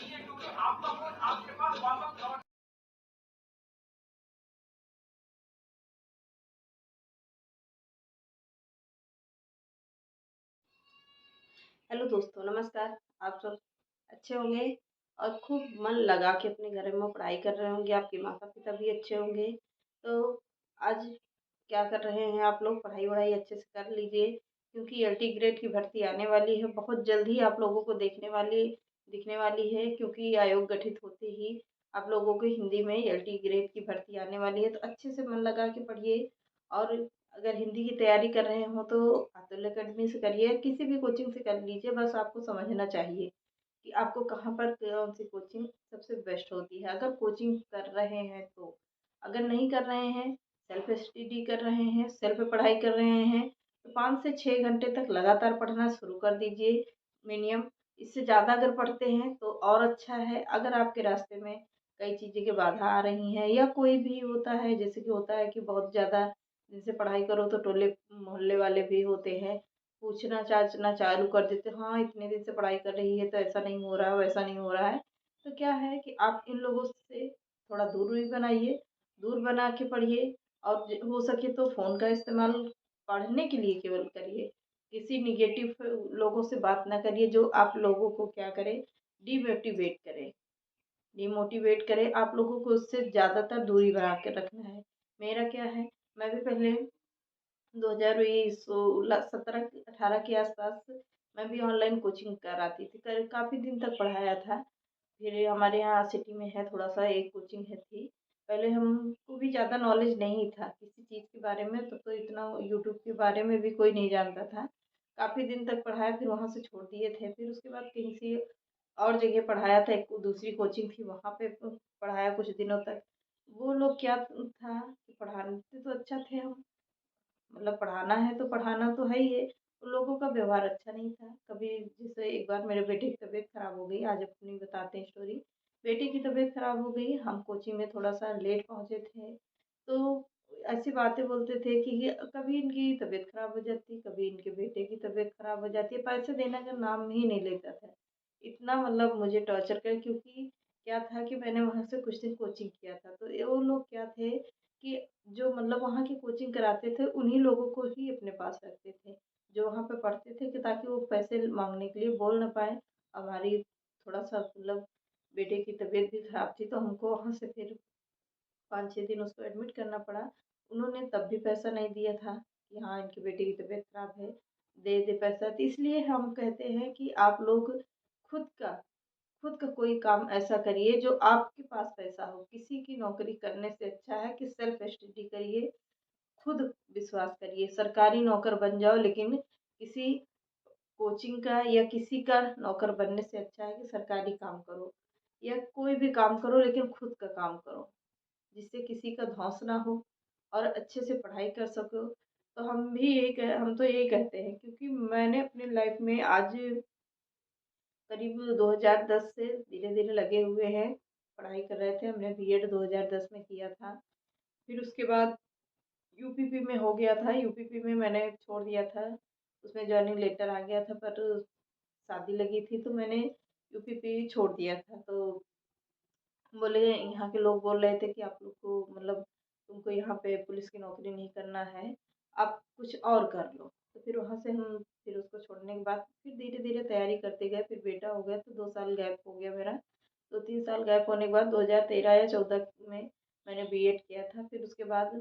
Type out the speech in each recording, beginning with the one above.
Hello दोस्तों, नमस्कार। आप सब अच्छे होंगे और खूब मन लगा के अपने घर में पढ़ाई कर रहे होंगे। आपके माता पिता भी अच्छे होंगे। तो आज क्या कर रहे हैं आप लोग? पढ़ाई वढ़ाई अच्छे से कर लीजिए, क्योंकि एलटी ग्रेड की भर्ती आने वाली है। बहुत जल्द ही आप लोगों को दिखने वाली है, क्योंकि आयोग गठित होते ही आप लोगों को हिंदी में एलटी ग्रेड की भर्ती आने वाली है। तो अच्छे से मन लगा के पढ़िए। और अगर हिंदी की तैयारी कर रहे हो तो अतुल अकेडमी से करिए, किसी भी कोचिंग से कर लीजिए। बस आपको समझना चाहिए कि आपको कहाँ पर कौन सी कोचिंग सबसे बेस्ट होती है। अगर कोचिंग कर रहे हैं तो, अगर नहीं कर रहे हैं, सेल्फ स्टडी कर रहे हैं, सेल्फ पढ़ाई कर रहे हैं, तो 5 से 6 घंटे तक लगातार पढ़ना शुरू कर दीजिए मिनिमम। इससे ज़्यादा अगर पढ़ते हैं तो और अच्छा है। अगर आपके रास्ते में कई चीज़ें की बाधा आ रही हैं, या कोई भी होता है, जैसे कि होता है कि बहुत ज़्यादा जिनसे पढ़ाई करो तो टोले मोहल्ले वाले भी होते हैं, पूछना चाचना चालू कर देते, हाँ इतने दिन से पढ़ाई कर रही है तो ऐसा नहीं हो रहा है, वैसा नहीं हो रहा है। तो क्या है कि आप इन लोगों से थोड़ा दूरी बनाइए, दूर बना के पढ़िए। और हो सके तो फ़ोन का इस्तेमाल पढ़ने के लिए केवल करिए। किसी निगेटिव लोगों से बात ना करिए जो आप लोगों को क्या करे, डिमोटिवेट करे। आप लोगों को उससे ज़्यादातर दूरी बना के रखना है। मेरा क्या है, मैं भी पहले 2016 17 18 के आसपास मैं भी ऑनलाइन कोचिंग कराती थी। काफ़ी दिन तक पढ़ाया था। फिर हमारे यहाँ सिटी में है थोड़ा सा एक कोचिंग है थी। पहले हमको भी ज़्यादा नॉलेज नहीं था किसी चीज़ के बारे में, तो इतना यूट्यूब के बारे में भी कोई नहीं जानता था। काफ़ी दिन तक पढ़ाया, फिर वहाँ से छोड़ दिए थे। फिर उसके बाद कहीं से और जगह पढ़ाया था, एक दूसरी कोचिंग थी, वहाँ पे पढ़ाया कुछ दिनों तक। वो लोग क्या था कि पढ़ाते तो अच्छा थे हम, मतलब पढ़ाना है तो पढ़ाना तो है ही है। उन लोगों का व्यवहार अच्छा नहीं था। कभी जैसे एक बार मेरे बेटे की तबीयत खराब हो गई, आज अपनी बताते हैं स्टोरी। बेटे की तबीयत खराब हो गई, हम कोचिंग में थोड़ा सा लेट पहुंचे थे। तो ऐसी बातें बोलते थे कि कभी इनकी तबीयत खराब हो जाती, कभी इनके बेटे की तबीयत खराब हो जाती है, पैसे देने का नाम ही नहीं लेता था। इतना मतलब मुझे टॉर्चर कर, क्योंकि क्या था कि मैंने वहाँ से कुछ दिन कोचिंग किया था। तो ये वो लोग क्या थे कि जो मतलब वहाँ की कोचिंग कराते थे उन्हीं लोगों को ही अपने पास रखते थे, जो वहाँ पे पढ़ते थे, कि ताकि वो पैसे मांगने के लिए बोल ना पाए। हमारी थोड़ा सा मतलब बेटे की तबीयत भी खराब थी, तो हमको वहाँ से फिर 5 6 दिन उसको एडमिट करना पड़ा। उन्होंने तब भी पैसा नहीं दिया था कि हाँ इनके बेटे की तबीयत खराब है, दे दे पैसा। तो इसलिए हम कहते हैं कि आप लोग खुद का खुद का कोई काम ऐसा करिए जो आपके पास पैसा हो। किसी की नौकरी करने से अच्छा है कि सेल्फ स्टडी करिए, खुद विश्वास करिए। सरकारी नौकर बन जाओ, लेकिन किसी कोचिंग का या किसी का नौकर बनने से अच्छा है कि सरकारी काम करो, या कोई भी काम करो लेकिन खुद का काम करो, जिससे किसी का धौंस ना हो और अच्छे से पढ़ाई कर सको। तो हम तो यही कहते हैं, क्योंकि मैंने अपनी लाइफ में आज करीब 2010 से धीरे-धीरे लगे हुए हैं, पढ़ाई कर रहे थे। हमने बीएड 2010 में किया था। फिर उसके बाद यूपीपी में हो गया था, यूपीपी में मैंने छोड़ दिया था। उसमें जॉइनिंग लेटर आ गया था, पर शादी लगी थी तो मैंने यूपीपी छोड़ दिया था। तो बोले, यहाँ के लोग बोल रहे थे कि आप लोग को मतलब तुमको यहाँ पे पुलिस की नौकरी नहीं करना है, आप कुछ और कर लो। तो फिर वहाँ से हम फिर उसको छोड़ने के बाद फिर धीरे-धीरे तैयारी करते गए। फिर बेटा हो गया तो 2 साल गैप हो गया मेरा। 2 3 साल गैप होने के बाद 2013 या 14 में मैंने बीएड किया था। फिर उसके बाद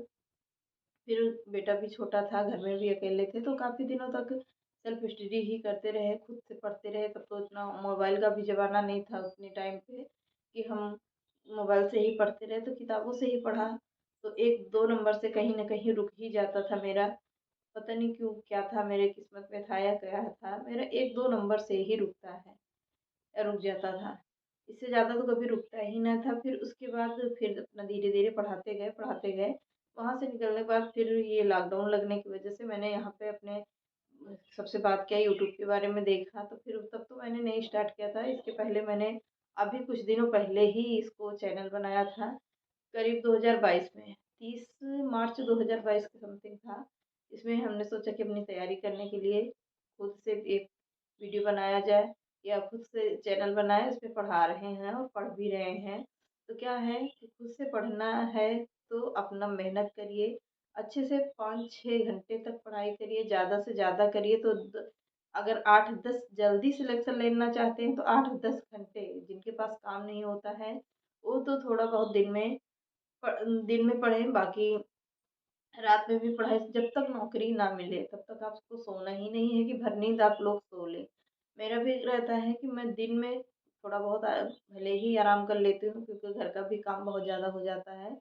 फिर बेटा भी छोटा था, घर में भी अकेले थे, तो काफ़ी दिनों तक सेल्फ स्टडी ही करते रहे, खुद से पढ़ते रहे। तब तो इतना मोबाइल का भी ज़माना नहीं था उतने टाइम पे कि हम मोबाइल से ही पढ़ते रहे, तो किताबों से ही पढ़ा। तो 1 2 नंबर से कहीं न कहीं रुक ही जाता था मेरा। पता नहीं क्यों, क्या था मेरे किस्मत में था या क्या था, मेरा 1 2 नंबर से ही रुकता है या रुक जाता था। इससे ज़्यादा तो कभी रुकता ही ना था। फिर उसके बाद फिर अपना धीरे-धीरे पढ़ाते गए, पढ़ाते गए। वहाँ से निकलने के बाद फिर ये लॉकडाउन लगने की वजह से मैंने यहाँ पे अपने सबसे बात किया, यूट्यूब के बारे में देखा। तो फिर तब तो मैंने नहीं स्टार्ट किया था। इसके पहले मैंने अभी कुछ दिनों पहले ही इसको चैनल बनाया था, करीब 2022 में, 30 मार्च 2022 के समथिंग था। इसमें हमने सोचा कि अपनी तैयारी करने के लिए खुद से एक वीडियो बनाया जाए। या खुद से चैनल बनाए उस पे पढ़ा रहे हैं और पढ़ भी रहे हैं। तो क्या है कि खुद से पढ़ना है तो अपना मेहनत करिए, अच्छे से 5-6 घंटे तक पढ़ाई करिए, ज़्यादा से ज़्यादा करिए तो अगर 8-10 जल्दी सिलेक्शन लेना चाहते हैं तो 8-10 घंटे, जिनके पास काम नहीं होता है वो तो थोड़ा बहुत दिन में पढ़ें, बाकी रात में भी पढ़ाई। जब तक नौकरी ना मिले तब तक आपको सोना ही नहीं है कि भर नींद आप लोग सो लें। मेरा भी रहता है कि मैं दिन में थोड़ा बहुत भले ही आराम कर लेती हूँ क्योंकि घर का भी काम बहुत ज़्यादा हो जाता है।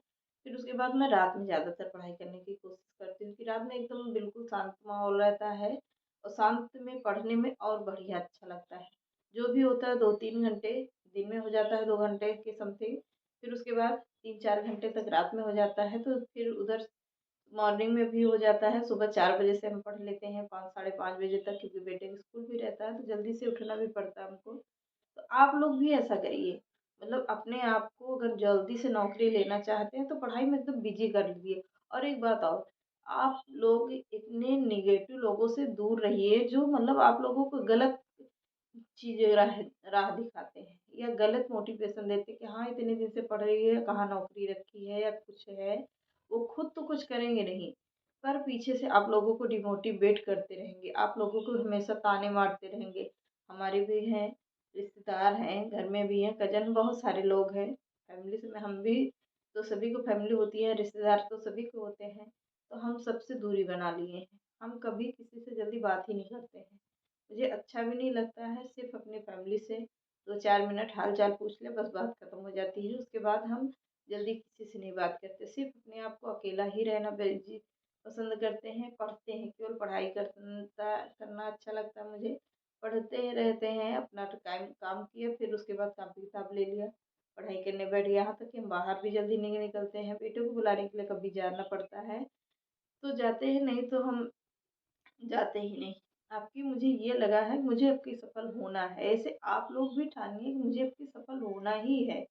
फिर उसके बाद मैं रात में ज़्यादातर पढ़ाई करने की कोशिश करती हूँ कि रात में एकदम बिल्कुल शांत माहौल रहता है और शांत में पढ़ने में और बढ़िया अच्छा लगता है। जो भी होता है 2-3 घंटे दिन में हो जाता है, 2 घंटे के समथिंग। फिर उसके बाद 3-4 घंटे तक रात में हो जाता है, तो फिर उधर मॉर्निंग में भी हो जाता है। सुबह 4 बजे से हम पढ़ लेते हैं 5 साढ़े 5 बजे तक, क्योंकि बेटे का स्कूल भी रहता है तो जल्दी से उठना भी पड़ता है हमको। तो आप लोग भी ऐसा करिए, मतलब अपने आप को अगर जल्दी से नौकरी लेना चाहते हैं तो पढ़ाई में एकदम बिजी कर लीजिए। और एक बात और, आप लोग इतने निगेटिव लोगों से दूर रहिए जो मतलब आप लोगों को गलत चीज़ें राह राह दिखाते हैं या गलत मोटिवेशन देते हैं कि हाँ इतने दिन से पढ़ रही है, कहाँ नौकरी रखी है या कुछ है। वो खुद तो कुछ करेंगे नहीं, पर पीछे से आप लोगों को डिमोटिवेट करते रहेंगे, आप लोगों को हमेशा ताने मारते रहेंगे। हमारे भी हैं, रिश्तेदार हैं, घर में भी हैं, कजन बहुत सारे लोग हैं, फैमिली से में हम भी, तो सभी को फैमिली होती है, रिश्तेदार तो सभी को होते हैं। तो हम सबसे दूरी बना लिए हैं, हम कभी किसी से जल्दी बात ही नहीं करते हैं। मुझे अच्छा भी नहीं लगता है, सिर्फ अपनी फैमिली से 2-4 मिनट हाल चाल पूछ ले बस बात खत्म हो जाती है। उसके बाद हम जल्दी किसी से नहीं बात करते, सिर्फ अपने आप को अकेला ही रहना पसंद करते हैं, पढ़ते हैं, केवल पढ़ाई करता करना अच्छा लगता है मुझे। पढ़ते रहते हैं, अपना टाइम काम किया, फिर उसके बाद कापी किताब ले लिया, पढ़ाई करने बैठ गए। यहाँ तक कि हम बाहर भी जल्दी नहीं निकलते हैं, बेटे को बुलाने के लिए कभी जाना पड़ता है तो जाते हैं, नहीं तो हम जाते ही नहीं। आपकी मुझे ये लगा है, मुझे आपकी सफल होना है, ऐसे आप लोग भी ठानिए कि मुझे आपकी सफल होना ही है।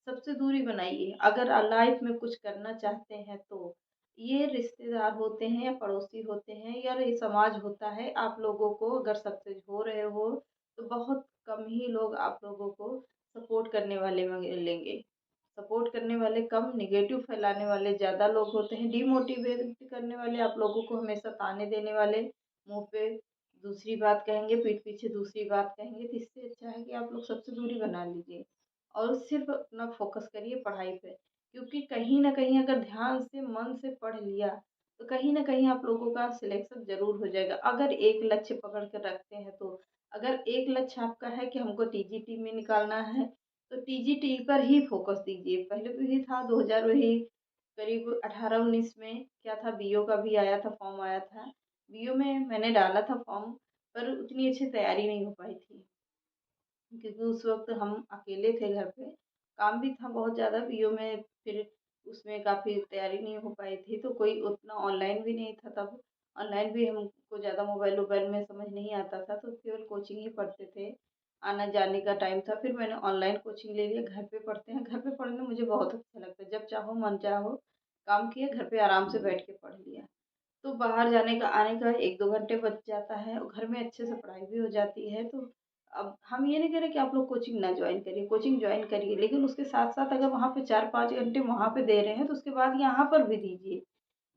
सबसे दूरी बनाइए अगर लाइफ में कुछ करना चाहते हैं तो। ये रिश्तेदार होते हैं या पड़ोसी होते हैं या ये समाज होता है, आप लोगों को अगर सक्सेस हो रहे हो तो बहुत कम ही लोग आप लोगों को सपोर्ट करने वाले मिलेंगे। सपोर्ट करने वाले कम, निगेटिव फैलाने वाले ज़्यादा लोग होते हैं। डिमोटिवेट करने वाले, आप लोगों को हमेशा ताने देने वाले, मुंह पे दूसरी बात कहेंगे, पीठ पीछे दूसरी बात कहेंगे। तो इससे अच्छा है कि आप लोग सबसे दूरी बना लीजिए और सिर्फ अपना फोकस करिए पढ़ाई पे। क्योंकि कहीं ना कहीं अगर ध्यान से मन से पढ़ लिया तो कहीं ना कहीं आप लोगों का सिलेक्शन जरूर हो जाएगा, अगर एक लक्ष्य पकड़ कर रखते हैं तो। अगर एक लक्ष्य आपका है कि हमको टीजीटी में निकालना है तो टीजीटी पर ही फोकस दीजिए। पहले भी था 2000 वही करीब 18-19 में क्या था, बीओ का भी आया था, फॉर्म आया था। बीओ में मैंने डाला था फॉर्म, पर उतनी अच्छी तैयारी नहीं हो पाई थी क्योंकि उस वक्त हम अकेले थे घर पे, काम भी था बहुत ज़्यादा बीओ में। फिर उसमें काफ़ी तैयारी नहीं हो पाई थी, तो कोई उतना ऑनलाइन भी नहीं था तब। ऑनलाइन भी हमको ज़्यादा मोबाइल वोबाइल में समझ नहीं आता था, तो केवल कोचिंग ही पढ़ते थे। आना जाने का टाइम था, फिर मैंने ऑनलाइन कोचिंग ले लिया। घर पे पढ़ते हैं, घर पे पढ़ना मुझे बहुत अच्छा लगता है। जब चाहो मन चाहो काम किया, घर पे आराम से बैठ के पढ़ लिया। तो बाहर जाने का आने का 1-2 घंटे बच जाता है और घर में अच्छे से पढ़ाई भी हो जाती है। तो अब हम ये नहीं कह रहे कि आप लोग कोचिंग ना ज्वाइन करिए, कोचिंग ज्वाइन करिए, लेकिन उसके साथ साथ अगर वहाँ पे 4-5 घंटे वहाँ पे दे रहे हैं तो उसके बाद यहाँ पर भी दीजिए।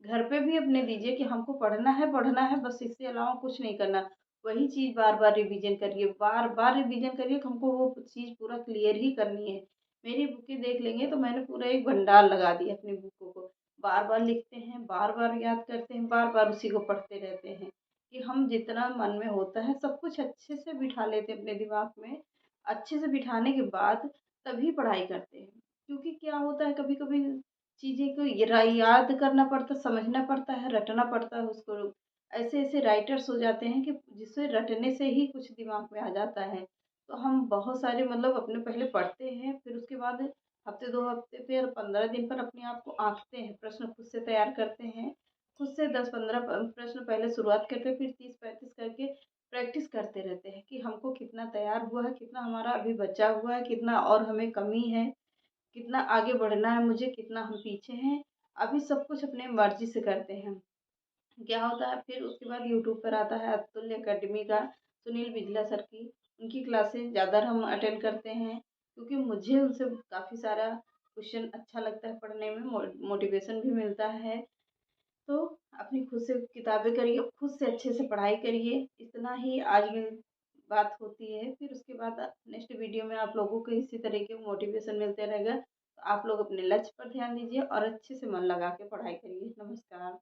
घर पे भी अपने दीजिए कि हमको पढ़ना है बस, इससे अलावा कुछ नहीं करना। वही चीज़ बार बार रिवीजन करिए, बार बार रिवीजन करिए कि हमको वो चीज़ पूरा क्लियर ही करनी है। मेरी बुकें देख लेंगे तो मैंने पूरा एक भंडार लगा दिया अपनी बुकों को। बार बार लिखते हैं, बार बार याद करते हैं, बार बार उसी को पढ़ते रहते हैं कि हम जितना मन में होता है सब कुछ अच्छे से बिठा लेते हैं अपने दिमाग में। अच्छे से बिठाने के बाद तभी पढ़ाई करते हैं। क्योंकि क्या होता है, कभी कभी चीज़ें को याद करना पड़ता, समझना पड़ता है, रटना पड़ता है उसको। ऐसे ऐसे राइटर्स हो जाते हैं कि जिसे रटने से ही कुछ दिमाग में आ जाता है। तो हम बहुत सारे मतलब अपने पहले पढ़ते हैं, फिर उसके बाद हफ्ते 2 हफ्ते पे और 15 दिन पर अपने आप को आंकते हैं, प्रश्न खुद से तैयार करते हैं। खुद से 10-15 प्रश्न पहले शुरुआत करते हैं, फिर 30-35 करके प्रैक्टिस करते रहते हैं कि हमको कितना तैयार हुआ है, कितना हमारा अभी बचा हुआ है, कितना और हमें कमी है, कितना आगे बढ़ना है मुझे, कितना हम पीछे हैं। अभी सब कुछ अपने मर्जी से करते हैं। क्या होता है फिर उसके बाद यूट्यूब पर आता है अतुल्य अकेडमी का, सुनील बिजला सर की। उनकी क्लासेस ज़्यादा हम अटेंड करते हैं, क्योंकि मुझे उनसे काफ़ी सारा क्वेश्चन अच्छा लगता है पढ़ने में, मोटिवेशन भी मिलता है। तो अपनी खुद से किताबें करिए, खुद से अच्छे से पढ़ाई करिए। इतना ही आज में बात होती है, फिर उसके बाद नेक्स्ट वीडियो में आप लोगों को इसी तरह के मोटिवेशन मिलते रहेगा। तो आप लोग अपने लक्ष्य पर ध्यान दीजिए और अच्छे से मन लगा के पढ़ाई करिए। नमस्कार।